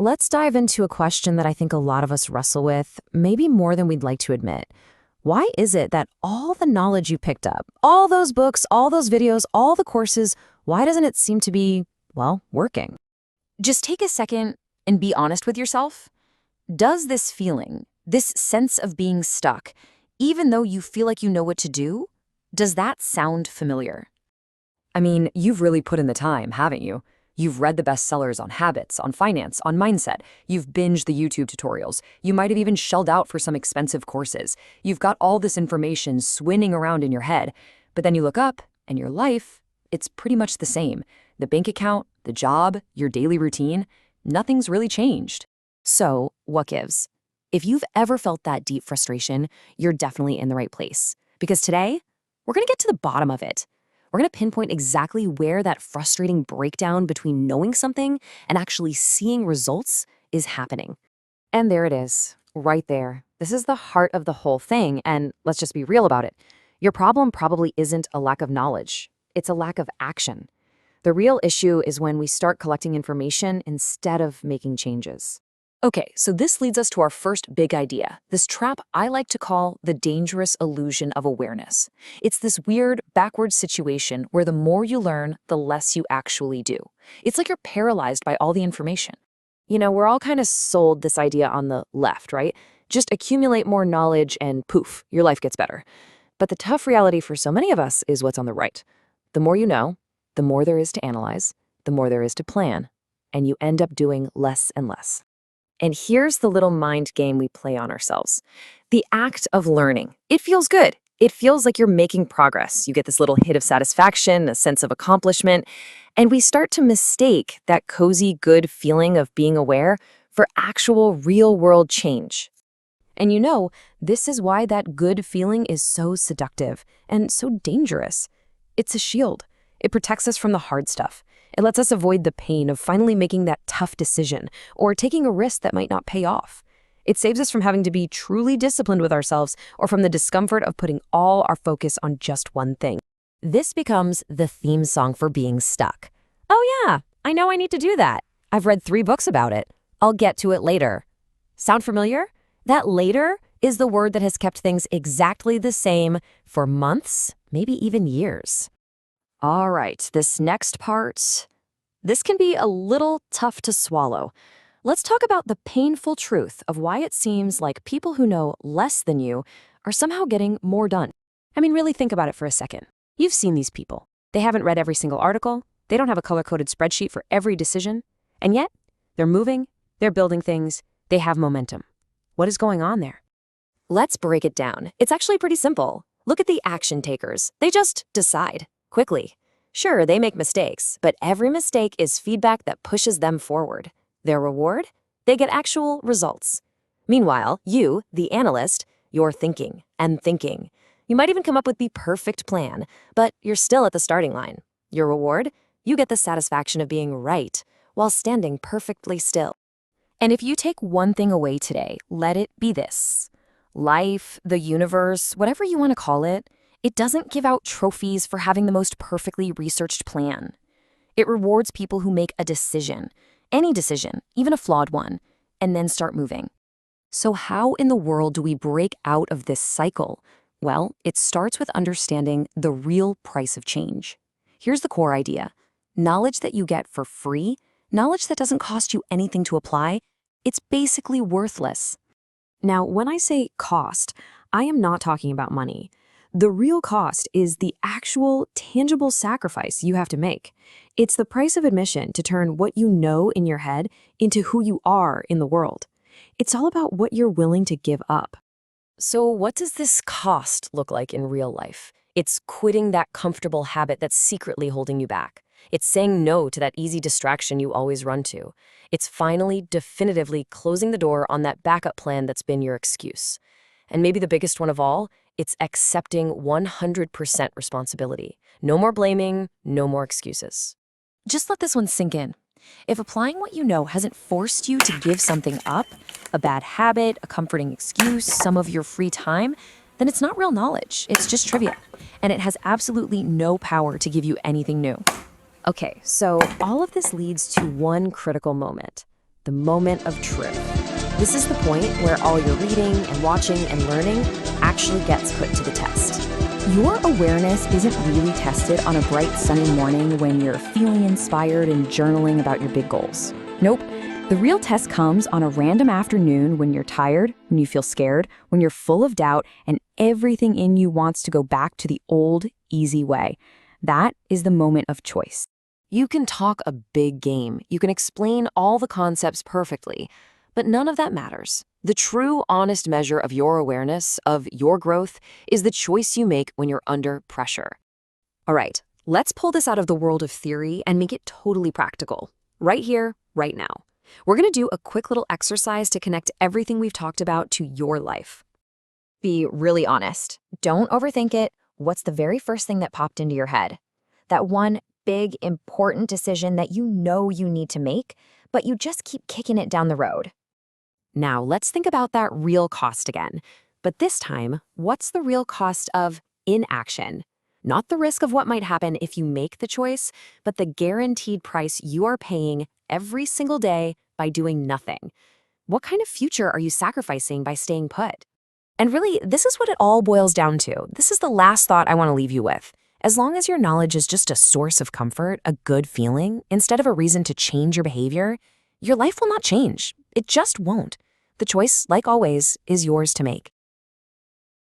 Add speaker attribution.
Speaker 1: Let's dive into a question that I think a lot of us wrestle with, maybe more than we'd like to admit. Why is it that all the knowledge you picked up, all those books, all those videos, all the courses, why doesn't it seem to be, well, working? Just take a second and be honest with yourself. Does this feeling, this sense of being stuck, even though you feel like you know what to do, does that sound familiar? I mean, you've really put in the time, haven't you? You've read the bestsellers on habits, on finance, on mindset. You've binged the YouTube tutorials. You might have even shelled out for some expensive courses. You've got all this information swinning around in your head. But then you look up, and your life, it's pretty much the same. The bank account, the job, your daily routine, nothing's really changed. So, what gives? If you've ever felt that deep frustration, you're definitely in the right place. Because today, we're going to get to the bottom of it. We're going to pinpoint exactly where that frustrating breakdown between knowing something and actually seeing results is happening. And there it is, right there. This is the heart of the whole thing, and let's just be real about it. Your problem probably isn't a lack of knowledge. It's a lack of action. The real issue is when we start collecting information instead of making changes. Okay, so this leads us to our first big idea, this trap I like to call the dangerous illusion of awareness. It's this weird, backward situation where the more you learn, the less you actually do. It's like you're paralyzed by all the information. You know, we're all kind of sold this idea on the left, right? Just accumulate more knowledge and poof, your life gets better. But the tough reality for so many of us is what's on the right. The more you know, the more there is to analyze, the more there is to plan, and you end up doing less and less. And here's the little mind game we play on ourselves. The act of learning. It feels good. It feels like you're making progress. You get this little hit of satisfaction, a sense of accomplishment, and we start to mistake that cozy, good feeling of being aware for actual real-world change. And you know, this is why that good feeling is so seductive and so dangerous. It's a shield. It protects us from the hard stuff. It lets us avoid the pain of finally making that tough decision or taking a risk that might not pay off. It saves us from having to be truly disciplined with ourselves or from the discomfort of putting all our focus on just one thing. This becomes the theme song for being stuck. Oh yeah, I know I need to do that. I've read 3 books about it. I'll get to it later. Sound familiar? That later is the word that has kept things exactly the same for months, maybe even years. All right, this next part, this can be a little tough to swallow. Let's talk about the painful truth of why it seems like people who know less than you are somehow getting more done. I mean, really think about it for a second. You've seen these people. They haven't read every single article. They don't have a color-coded spreadsheet for every decision. And yet, they're moving, they're building things, they have momentum. What is going on there? Let's break it down. It's actually pretty simple. Look at the action takers. They just decide. Quickly. Sure, they make mistakes, but every mistake is feedback that pushes them forward. Their reward? They get actual results. Meanwhile, you, the analyst, you're thinking and thinking. You might even come up with the perfect plan, but you're still at the starting line. Your reward? You get the satisfaction of being right while standing perfectly still. And if you take one thing away today, let it be this. Life, the universe, whatever you want to call it, it doesn't give out trophies for having the most perfectly researched plan. It rewards people who make a decision, any decision, even a flawed one, and then start moving. So how in the world do we break out of this cycle? Well, it starts with understanding the real price of change. Here's the core idea. Knowledge that you get for free, knowledge that doesn't cost you anything to apply, it's basically worthless. Now, when I say cost, I am not talking about money. The real cost is the actual, tangible sacrifice you have to make. It's the price of admission to turn what you know in your head into who you are in the world. It's all about what you're willing to give up. So what does this cost look like in real life? It's quitting that comfortable habit that's secretly holding you back. It's saying no to that easy distraction you always run to. It's finally, definitively closing the door on that backup plan that's been your excuse. And maybe the biggest one of all, it's accepting 100% responsibility. No more blaming, no more excuses. Just let this one sink in. If applying what you know hasn't forced you to give something up, a bad habit, a comforting excuse, some of your free time, then it's not real knowledge. It's just trivia. And it has absolutely no power to give you anything new. Okay, so all of this leads to one critical moment. The the moment of truth. This is the point where all your reading and watching and learning actually gets put to the test. Your awareness isn't really tested on a bright sunny morning when you're feeling inspired and journaling about your big goals. Nope. The real test comes on a random afternoon when you're tired, when you feel scared, when you're full of doubt, and everything in you wants to go back to the old, easy way. That is the moment of choice. You can talk a big game. You can explain all the concepts perfectly, but none of that matters. The true, honest measure of your awareness, of your growth, is the choice you make when you're under pressure. All right, let's pull this out of the world of theory and make it totally practical. Right here, right now. We're going to do a quick little exercise to connect everything we've talked about to your life. Be really honest. Don't overthink it. What's the very first thing that popped into your head? That one big, important decision that you know you need to make, but you just keep kicking it down the road. Now, let's think about that real cost again. But this time, what's the real cost of inaction? Not the risk of what might happen if you make the choice, but the guaranteed price you are paying every single day by doing nothing. What kind of future are you sacrificing by staying put? And really, this is what it all boils down to. This is the last thought I want to leave you with. As long as your knowledge is just a source of comfort, a good feeling, instead of a reason to change your behavior, your life will not change. It just won't. The choice, like always, is yours to make.